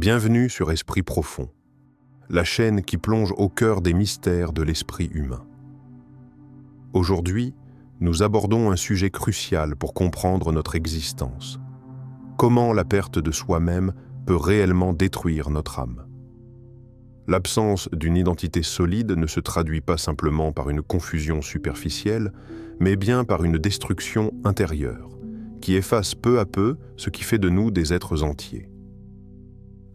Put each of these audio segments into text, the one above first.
Bienvenue sur Esprit Profond, la chaîne qui plonge au cœur des mystères de l'esprit humain. Aujourd'hui, nous abordons un sujet crucial pour comprendre notre existence. Comment la perte de soi-même peut réellement détruire notre âme? L'absence d'une identité solide ne se traduit pas simplement par une confusion superficielle, mais bien par une destruction intérieure, qui efface peu à peu ce qui fait de nous des êtres entiers.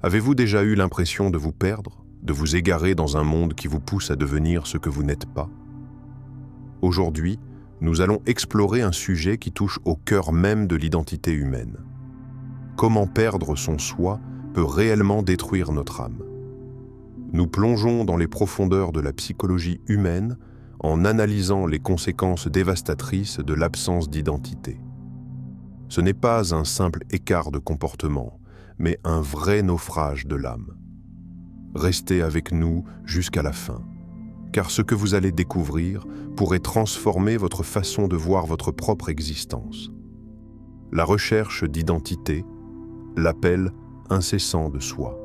Avez-vous déjà eu l'impression de vous perdre, de vous égarer dans un monde qui vous pousse à devenir ce que vous n'êtes pas? Aujourd'hui, nous allons explorer un sujet qui touche au cœur même de l'identité humaine. Comment perdre son soi peut réellement détruire notre âme? Nous plongeons dans les profondeurs de la psychologie humaine en analysant les conséquences dévastatrices de l'absence d'identité. Ce n'est pas un simple écart de comportement, mais un vrai naufrage de l'âme. Restez avec nous jusqu'à la fin, car ce que vous allez découvrir pourrait transformer votre façon de voir votre propre existence. La recherche d'identité, l'appel incessant de soi.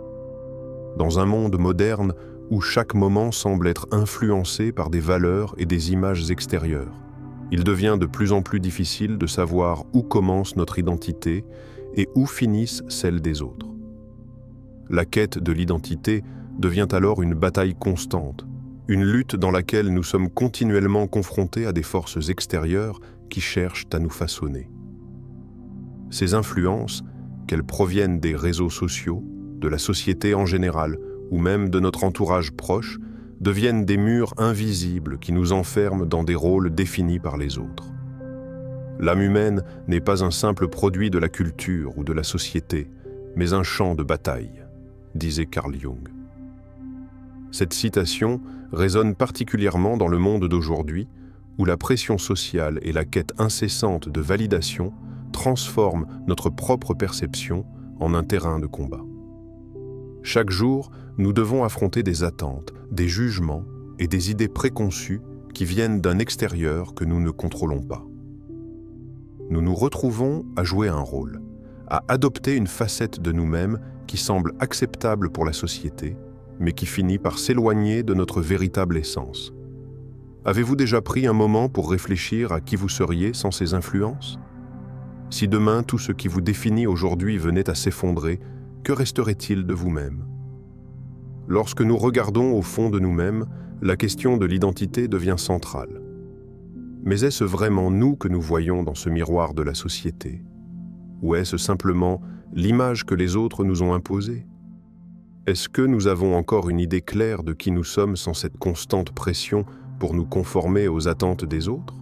Dans un monde moderne où chaque moment semble être influencé par des valeurs et des images extérieures, il devient de plus en plus difficile de savoir où commence notre identité et où finissent celles des autres. La quête de l'identité devient alors une bataille constante, une lutte dans laquelle nous sommes continuellement confrontés à des forces extérieures qui cherchent à nous façonner. Ces influences, qu'elles proviennent des réseaux sociaux, de la société en général, ou même de notre entourage proche, deviennent des murs invisibles qui nous enferment dans des rôles définis par les autres. L'âme humaine n'est pas un simple produit de la culture ou de la société, mais un champ de bataille, disait Carl Jung. Cette citation résonne particulièrement dans le monde d'aujourd'hui, où la pression sociale et la quête incessante de validation transforment notre propre perception en un terrain de combat. Chaque jour, nous devons affronter des attentes, des jugements et des idées préconçues qui viennent d'un extérieur que nous ne contrôlons pas. Nous nous retrouvons à jouer un rôle, à adopter une facette de nous-mêmes qui semble acceptable pour la société, mais qui finit par s'éloigner de notre véritable essence. Avez-vous déjà pris un moment pour réfléchir à qui vous seriez sans ces influences? Si demain tout ce qui vous définit aujourd'hui venait à s'effondrer, que resterait-il de vous-même? Lorsque nous regardons au fond de nous-mêmes, la question de l'identité devient centrale. Mais est-ce vraiment nous que nous voyons dans ce miroir de la société? Ou est-ce simplement l'image que les autres nous ont imposée? Est-ce que nous avons encore une idée claire de qui nous sommes sans cette constante pression pour nous conformer aux attentes des autres?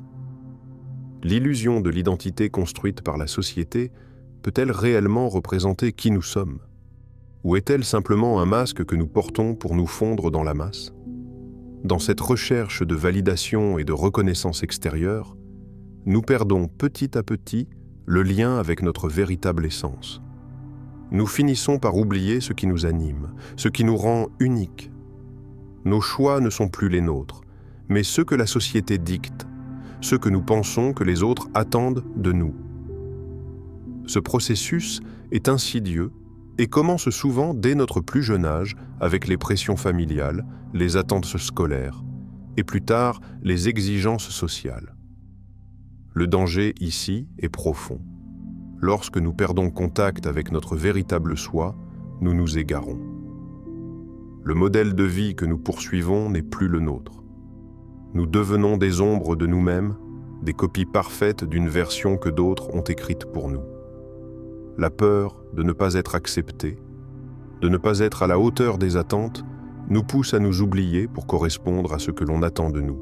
L'illusion de l'identité construite par la société peut-elle réellement représenter qui nous sommes? Ou est-elle simplement un masque que nous portons pour nous fondre dans la masse? Dans cette recherche de validation et de reconnaissance extérieure, nous perdons petit à petit le lien avec notre véritable essence. Nous finissons par oublier ce qui nous anime, ce qui nous rend uniques. Nos choix ne sont plus les nôtres, mais ceux que la société dicte, ceux que nous pensons que les autres attendent de nous. Ce processus est insidieux et commence souvent dès notre plus jeune âge avec les pressions familiales, les attentes scolaires et plus tard les exigences sociales. Le danger ici est profond. Lorsque nous perdons contact avec notre véritable soi, nous nous égarons. Le modèle de vie que nous poursuivons n'est plus le nôtre. Nous devenons des ombres de nous-mêmes, des copies parfaites d'une version que d'autres ont écrite pour nous. La peur de ne pas être accepté, de ne pas être à la hauteur des attentes, nous pousse à nous oublier pour correspondre à ce que l'on attend de nous.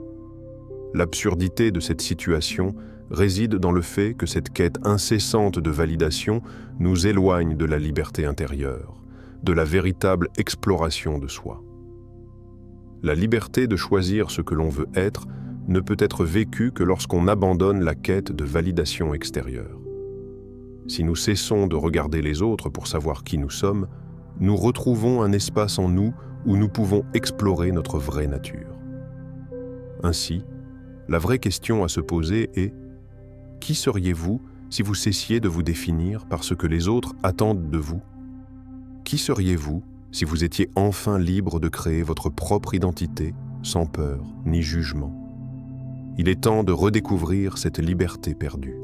L'absurdité de cette situation réside dans le fait que cette quête incessante de validation nous éloigne de la liberté intérieure, de la véritable exploration de soi. La liberté de choisir ce que l'on veut être ne peut être vécue que lorsqu'on abandonne la quête de validation extérieure. Si nous cessons de regarder les autres pour savoir qui nous sommes, nous retrouvons un espace en nous où nous pouvons explorer notre vraie nature. Ainsi, la vraie question à se poser est: qui seriez-vous si vous cessiez de vous définir par ce que les autres attendent de vous? Qui seriez-vous si vous étiez enfin libre de créer votre propre identité sans peur ni jugement? Il est temps de redécouvrir cette liberté perdue.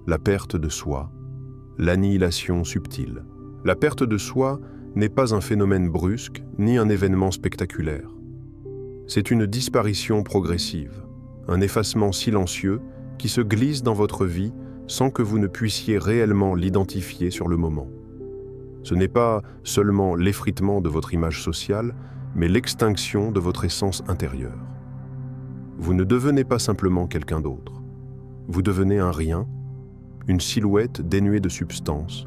La perte de soi, l'annihilation subtile. La perte de soi n'est pas un phénomène brusque ni un événement spectaculaire. C'est une disparition progressive, un effacement silencieux qui se glisse dans votre vie sans que vous ne puissiez réellement l'identifier sur le moment. Ce n'est pas seulement l'effritement de votre image sociale, mais l'extinction de votre essence intérieure. Vous ne devenez pas simplement quelqu'un d'autre. Vous devenez un rien, une silhouette dénuée de substance,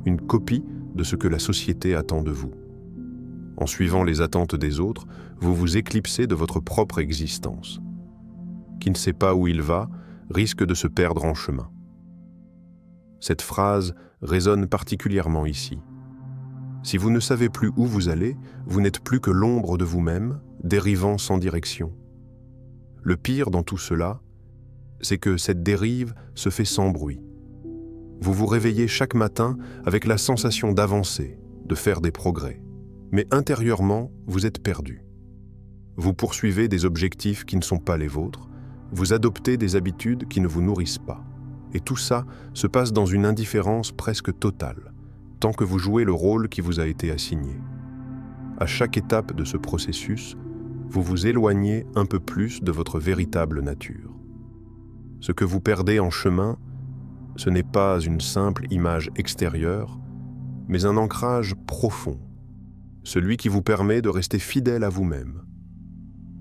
une copie de ce que la société attend de vous. En suivant les attentes des autres, vous vous éclipsez de votre propre existence. Qui ne sait pas où il va, risque de se perdre en chemin. Cette phrase résonne particulièrement ici. Si vous ne savez plus où vous allez, vous n'êtes plus que l'ombre de vous-même, dérivant sans direction. Le pire dans tout cela, c'est que cette dérive se fait sans bruit. Vous vous réveillez chaque matin avec la sensation d'avancer, de faire des progrès. Mais intérieurement, vous êtes perdu. Vous poursuivez des objectifs qui ne sont pas les vôtres, vous adoptez des habitudes qui ne vous nourrissent pas. Et tout ça se passe dans une indifférence presque totale, tant que vous jouez le rôle qui vous a été assigné. À chaque étape de ce processus, vous vous éloignez un peu plus de votre véritable nature. Ce que vous perdez en chemin, ce n'est pas une simple image extérieure, mais un ancrage profond, celui qui vous permet de rester fidèle à vous-même.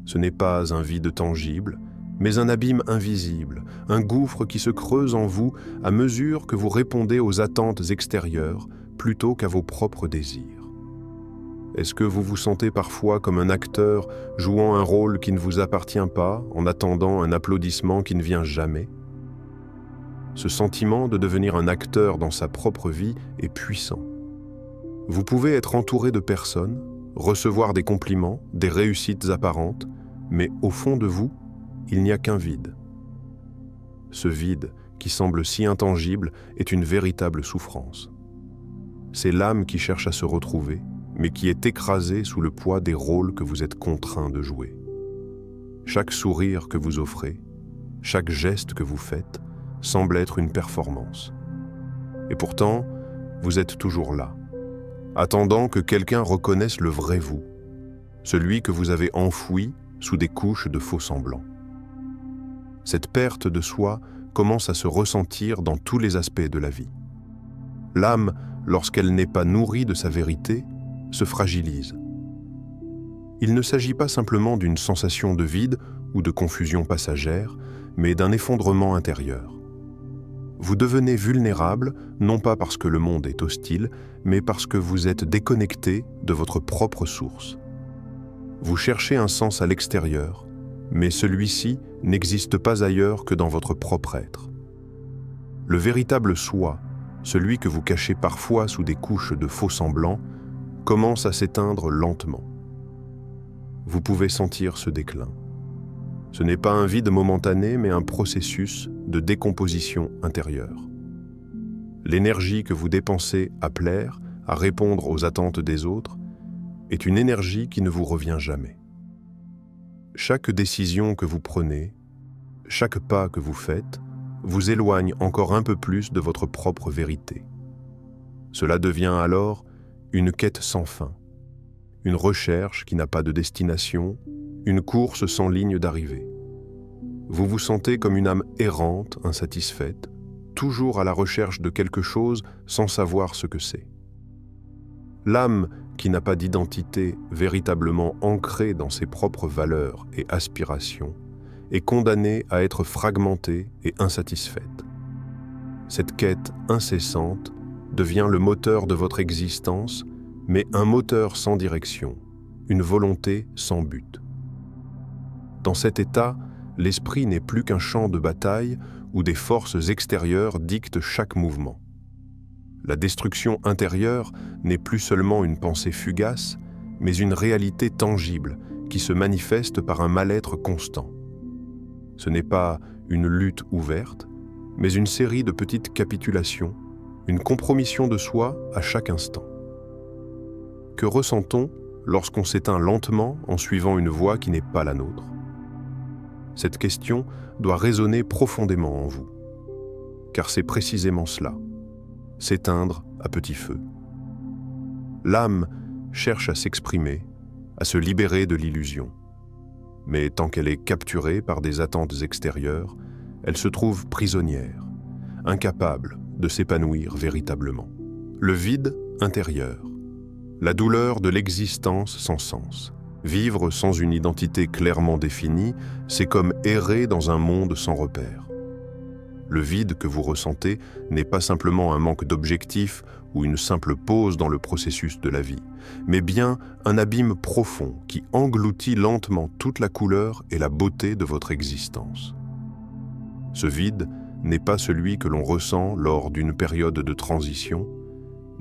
Ce n'est pas un vide tangible, mais un abîme invisible, un gouffre qui se creuse en vous à mesure que vous répondez aux attentes extérieures plutôt qu'à vos propres désirs. Est-ce que vous vous sentez parfois comme un acteur jouant un rôle qui ne vous appartient pas en attendant un applaudissement qui ne vient jamais? Ce sentiment de devenir un acteur dans sa propre vie est puissant. Vous pouvez être entouré de personnes, recevoir des compliments, des réussites apparentes, mais au fond de vous, il n'y a qu'un vide. Ce vide, qui semble si intangible, est une véritable souffrance. C'est l'âme qui cherche à se retrouver, mais qui est écrasée sous le poids des rôles que vous êtes contraint de jouer. Chaque sourire que vous offrez, chaque geste que vous faites, semble être une performance. Et pourtant, vous êtes toujours là, attendant que quelqu'un reconnaisse le vrai vous, celui que vous avez enfoui sous des couches de faux semblants. Cette perte de soi commence à se ressentir dans tous les aspects de la vie. L'âme, lorsqu'elle n'est pas nourrie de sa vérité, se fragilise. Il ne s'agit pas simplement d'une sensation de vide ou de confusion passagère, mais d'un effondrement intérieur. Vous devenez vulnérable, non pas parce que le monde est hostile, mais parce que vous êtes déconnecté de votre propre source. Vous cherchez un sens à l'extérieur, mais celui-ci n'existe pas ailleurs que dans votre propre être. Le véritable soi, celui que vous cachez parfois sous des couches de faux semblants, commence à s'éteindre lentement. Vous pouvez sentir ce déclin. Ce n'est pas un vide momentané, mais un processus de décomposition intérieure. L'énergie que vous dépensez à plaire, à répondre aux attentes des autres, est une énergie qui ne vous revient jamais. Chaque décision que vous prenez, chaque pas que vous faites, vous éloigne encore un peu plus de votre propre vérité. Cela devient alors une quête sans fin, une recherche qui n'a pas de destination, une course sans ligne d'arrivée. Vous vous sentez comme une âme errante, insatisfaite, toujours à la recherche de quelque chose sans savoir ce que c'est. L'âme qui n'a pas d'identité véritablement ancrée dans ses propres valeurs et aspirations est condamnée à être fragmentée et insatisfaite. Cette quête incessante devient le moteur de votre existence, mais un moteur sans direction, une volonté sans but. Dans cet état, l'esprit n'est plus qu'un champ de bataille où des forces extérieures dictent chaque mouvement. La destruction intérieure n'est plus seulement une pensée fugace, mais une réalité tangible qui se manifeste par un mal-être constant. Ce n'est pas une lutte ouverte, mais une série de petites capitulations, une compromission de soi à chaque instant. que ressent-on lorsqu'on s'éteint lentement en suivant une voie qui n'est pas la nôtre? Cette question doit résonner profondément en vous, car c'est précisément cela, s'éteindre à petit feu. L'âme cherche à s'exprimer, à se libérer de l'illusion. Mais tant qu'elle est capturée par des attentes extérieures, elle se trouve prisonnière, incapable de s'épanouir véritablement. Le vide intérieur, la douleur de l'existence sans sens. Vivre sans une identité clairement définie, c'est comme errer dans un monde sans repères. Le vide que vous ressentez n'est pas simplement un manque d'objectif ou une simple pause dans le processus de la vie, mais bien un abîme profond qui engloutit lentement toute la couleur et la beauté de votre existence. Ce vide n'est pas celui que l'on ressent lors d'une période de transition,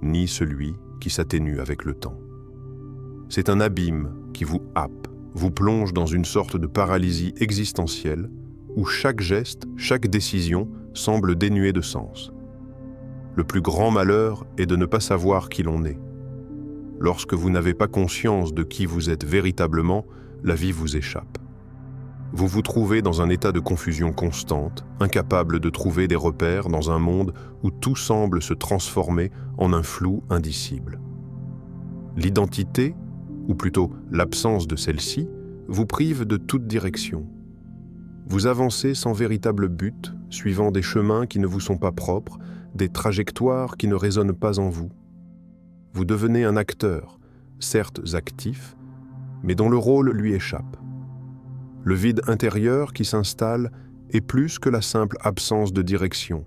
ni celui qui s'atténue avec le temps. C'est un abîme qui vous happe, vous plonge dans une sorte de paralysie existentielle où chaque geste, chaque décision semble dénuée de sens. Le plus grand malheur est de ne pas savoir qui l'on est. Lorsque vous n'avez pas conscience de qui vous êtes véritablement, la vie vous échappe. Vous vous trouvez dans un état de confusion constante, incapable de trouver des repères dans un monde où tout semble se transformer en un flou indicible. L'identité, ou plutôt l'absence de celle-ci, vous prive de toute direction. Vous avancez sans véritable but, suivant des chemins qui ne vous sont pas propres, des trajectoires qui ne résonnent pas en vous. Vous devenez un acteur, certes actif, mais dont le rôle lui échappe. Le vide intérieur qui s'installe est plus que la simple absence de direction.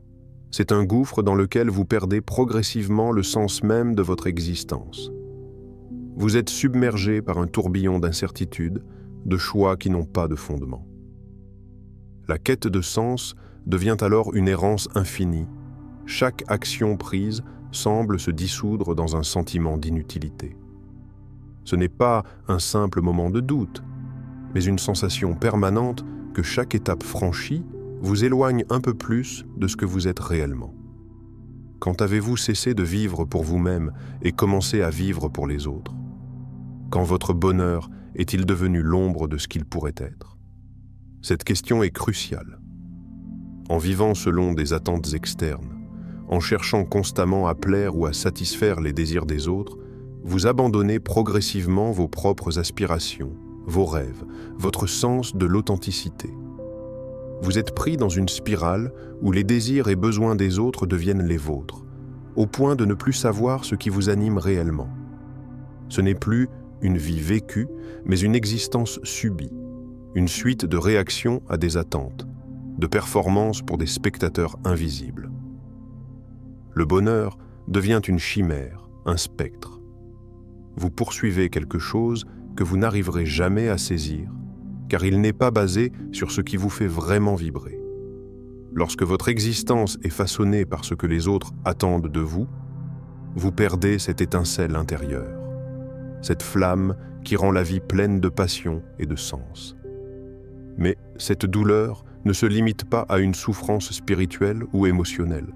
C'est un gouffre dans lequel vous perdez progressivement le sens même de votre existence. Vous êtes submergé par un tourbillon d'incertitudes, de choix qui n'ont pas de fondement. La quête de sens devient alors une errance infinie. Chaque action prise semble se dissoudre dans un sentiment d'inutilité. Ce n'est pas un simple moment de doute, mais une sensation permanente que chaque étape franchie vous éloigne un peu plus de ce que vous êtes réellement. Quand avez-vous cessé de vivre pour vous-même et commencé à vivre pour les autres? Quand votre bonheur est-il devenu l'ombre de ce qu'il pourrait être? Cette question est cruciale. En vivant selon des attentes externes, en cherchant constamment à plaire ou à satisfaire les désirs des autres, vous abandonnez progressivement vos propres aspirations, vos rêves, votre sens de l'authenticité. Vous êtes pris dans une spirale où les désirs et besoins des autres deviennent les vôtres, au point de ne plus savoir ce qui vous anime réellement. Ce n'est plus une vie vécue, mais une existence subie, une suite de réactions à des attentes, de performances pour des spectateurs invisibles. Le bonheur devient une chimère, un spectre. Vous poursuivez quelque chose que vous n'arriverez jamais à saisir, car il n'est pas basé sur ce qui vous fait vraiment vibrer. Lorsque votre existence est façonnée par ce que les autres attendent de vous, vous perdez cette étincelle intérieure, cette flamme qui rend la vie pleine de passion et de sens. Mais cette douleur ne se limite pas à une souffrance spirituelle ou émotionnelle.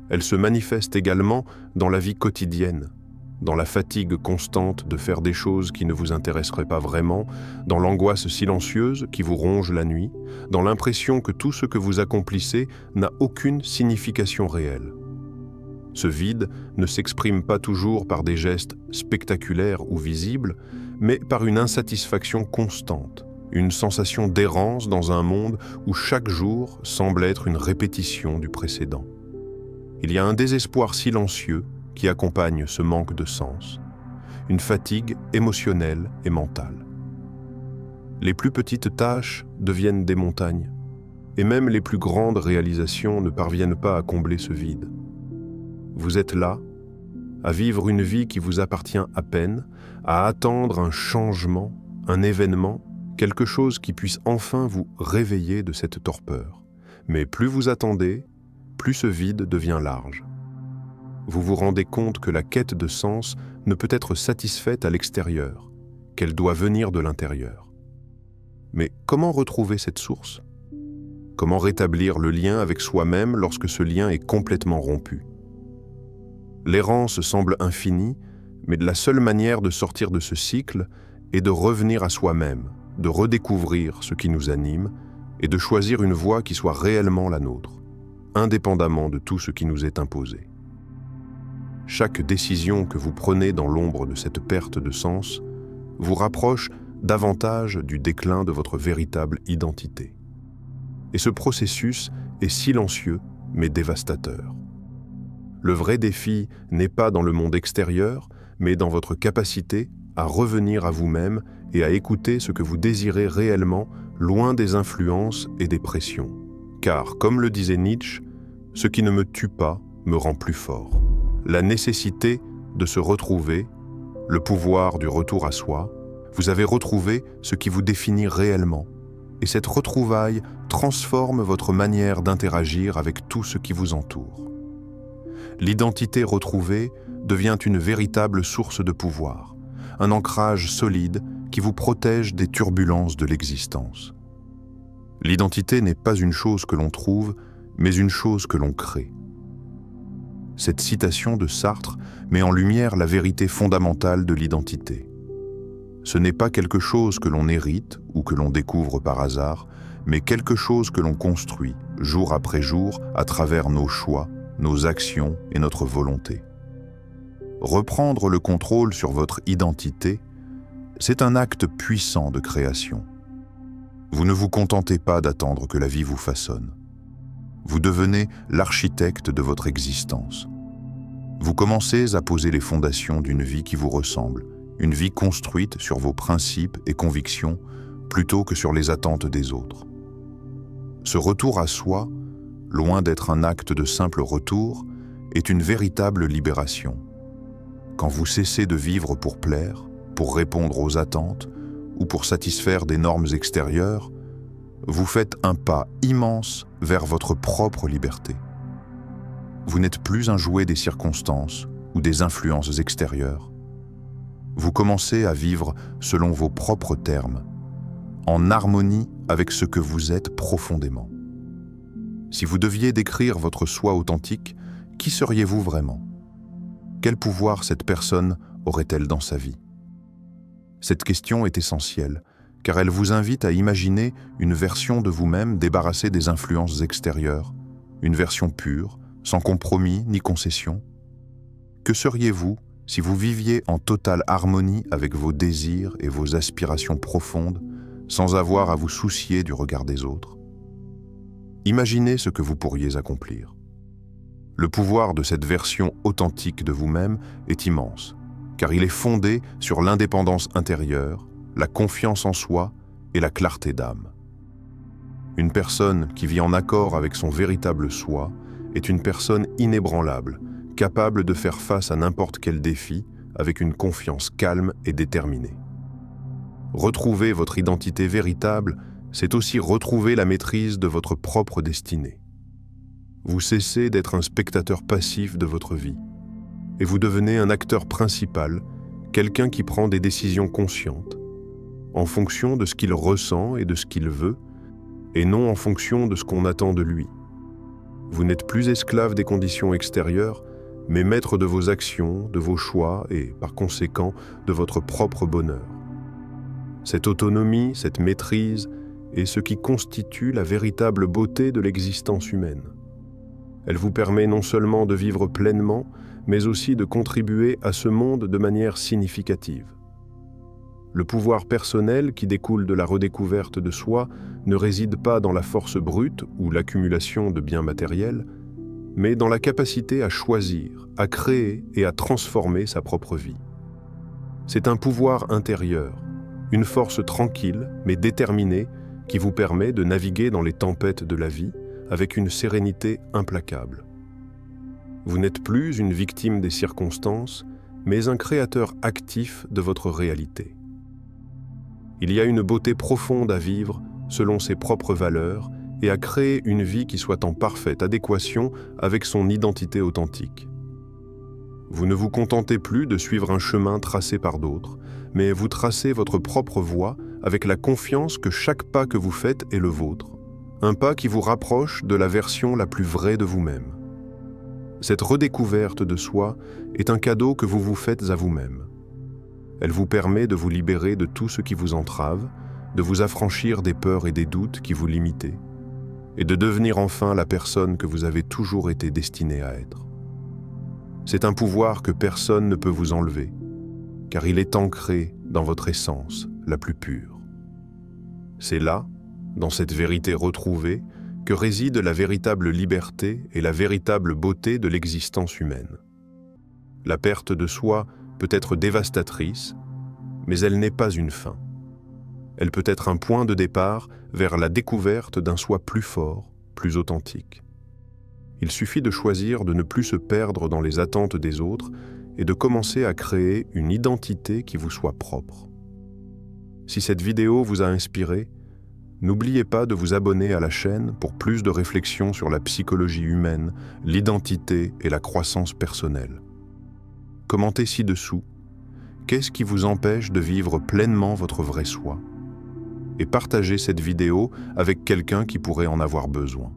Elle se manifeste également dans la vie quotidienne, dans la fatigue constante de faire des choses qui ne vous intéresseraient pas vraiment, dans l'angoisse silencieuse qui vous ronge la nuit, dans l'impression que tout ce que vous accomplissez n'a aucune signification réelle. Ce vide ne s'exprime pas toujours par des gestes spectaculaires ou visibles, mais par une insatisfaction constante, une sensation d'errance dans un monde où chaque jour semble être une répétition du précédent. Il y a un désespoir silencieux qui accompagne ce manque de sens, une fatigue émotionnelle et mentale. Les plus petites tâches deviennent des montagnes, et même les plus grandes réalisations ne parviennent pas à combler ce vide. Vous êtes là, à vivre une vie qui vous appartient à peine, à attendre un changement, un événement, quelque chose qui puisse enfin vous réveiller de cette torpeur. Mais plus vous attendez, plus ce vide devient large. Vous vous rendez compte que la quête de sens ne peut être satisfaite à l'extérieur, qu'elle doit venir de l'intérieur. Mais comment retrouver cette source? Comment rétablir le lien avec soi-même lorsque ce lien est complètement rompu? L'errance semble infinie, Mais la seule manière de sortir de ce cycle est de revenir à soi-même, de redécouvrir ce qui nous anime et de choisir une voie qui soit réellement la nôtre, indépendamment de tout ce qui nous est imposé. Chaque décision que vous prenez dans l'ombre de cette perte de sens vous rapproche davantage du déclin de votre véritable identité. Et ce processus est silencieux mais dévastateur. Le vrai défi n'est pas dans le monde extérieur, mais dans votre capacité à revenir à vous-même et à écouter ce que vous désirez réellement, loin des influences et des pressions. Car, comme le disait Nietzsche, ce qui ne me tue pas me rend plus fort. La nécessité de se retrouver, le pouvoir du retour à soi, vous avez retrouvé ce qui vous définit réellement. Et cette retrouvaille transforme votre manière d'interagir avec tout ce qui vous entoure. L'identité retrouvée devient une véritable source de pouvoir, un ancrage solide qui vous protège des turbulences de l'existence. L'identité n'est pas une chose que l'on trouve, mais une chose que l'on crée. Cette citation de Sartre met en lumière la vérité fondamentale de l'identité. Ce n'est pas quelque chose que l'on hérite ou que l'on découvre par hasard, mais quelque chose que l'on construit, jour après jour, à travers nos choix, nos actions et notre volonté. Reprendre le contrôle sur votre identité, c'est un acte puissant de création. Vous ne vous contentez pas d'attendre que la vie vous façonne. Vous devenez l'architecte de votre existence. Vous commencez à poser les fondations d'une vie qui vous ressemble, une vie construite sur vos principes et convictions plutôt que sur les attentes des autres. Ce retour à soi, loin d'être un acte de simple retour, est une véritable libération. Quand vous cessez de vivre pour plaire, pour répondre aux attentes ou pour satisfaire des normes extérieures, vous faites un pas immense vers votre propre liberté. Vous n'êtes plus un jouet des circonstances ou des influences extérieures. Vous commencez à vivre selon vos propres termes, en harmonie avec ce que vous êtes profondément. Si vous deviez décrire votre soi authentique, qui seriez-vous vraiment ? Quel pouvoir cette personne aurait-elle dans sa vie ? Cette question est essentielle, car elle vous invite à imaginer une version de vous-même débarrassée des influences extérieures, une version pure, sans compromis ni concession. Que seriez-vous si vous viviez en totale harmonie avec vos désirs et vos aspirations profondes, sans avoir à vous soucier du regard des autres ? Imaginez ce que vous pourriez accomplir. Le pouvoir de cette version authentique de vous-même est immense, car il est fondé sur l'indépendance intérieure, la confiance en soi et la clarté d'âme. Une personne qui vit en accord avec son véritable soi est une personne inébranlable, capable de faire face à n'importe quel défi avec une confiance calme et déterminée. Retrouver votre identité véritable, c'est aussi retrouver la maîtrise de votre propre destinée. Vous cessez d'être un spectateur passif de votre vie, et vous devenez un acteur principal, quelqu'un qui prend des décisions conscientes, en fonction de ce qu'il ressent et de ce qu'il veut, et non en fonction de ce qu'on attend de lui. Vous n'êtes plus esclave des conditions extérieures, mais maître de vos actions, de vos choix et, par conséquent, de votre propre bonheur. Cette autonomie, cette maîtrise, est ce qui constitue la véritable beauté de l'existence humaine. Elle vous permet non seulement de vivre pleinement, mais aussi de contribuer à ce monde de manière significative. Le pouvoir personnel qui découle de la redécouverte de soi ne réside pas dans la force brute ou l'accumulation de biens matériels, mais dans la capacité à choisir, à créer et à transformer sa propre vie. C'est un pouvoir intérieur, une force tranquille mais déterminée qui vous permet de naviguer dans les tempêtes de la vie avec une sérénité implacable. Vous n'êtes plus une victime des circonstances, mais un créateur actif de votre réalité. Il y a une beauté profonde à vivre selon ses propres valeurs et à créer une vie qui soit en parfaite adéquation avec son identité authentique. Vous ne vous contentez plus de suivre un chemin tracé par d'autres, mais vous tracez votre propre voie avec la confiance que chaque pas que vous faites est le vôtre, un pas qui vous rapproche de la version la plus vraie de vous-même. Cette redécouverte de soi est un cadeau que vous vous faites à vous-même. Elle vous permet de vous libérer de tout ce qui vous entrave, de vous affranchir des peurs et des doutes qui vous limitaient, et de devenir enfin la personne que vous avez toujours été destinée à être. C'est un pouvoir que personne ne peut vous enlever, car il est ancré dans votre essence la plus pure. C'est là, dans cette vérité retrouvée, que réside la véritable liberté et la véritable beauté de l'existence humaine. La perte de soi peut être dévastatrice, mais elle n'est pas une fin. Elle peut être un point de départ vers la découverte d'un soi plus fort, plus authentique. Il suffit de choisir de ne plus se perdre dans les attentes des autres et de commencer à créer une identité qui vous soit propre. Si cette vidéo vous a inspiré, n'oubliez pas de vous abonner à la chaîne pour plus de réflexions sur la psychologie humaine, l'identité et la croissance personnelle. Commentez ci-dessous, qu'est-ce qui vous empêche de vivre pleinement votre vrai soi? Et partagez cette vidéo avec quelqu'un qui pourrait en avoir besoin.